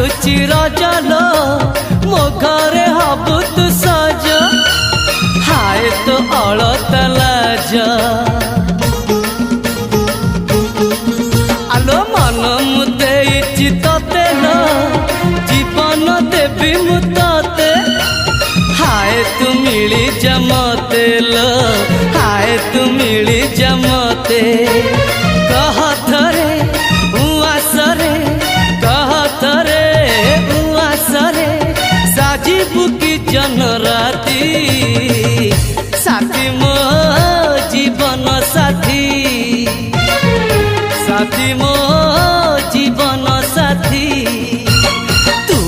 आसुची रजलो मो घरे हबु तू सज हाय तो अलत लाज आलो मन मुदे तते न जीवन देवी मु तते हाय तू मिली जमते लो हाय तू मिली जमते।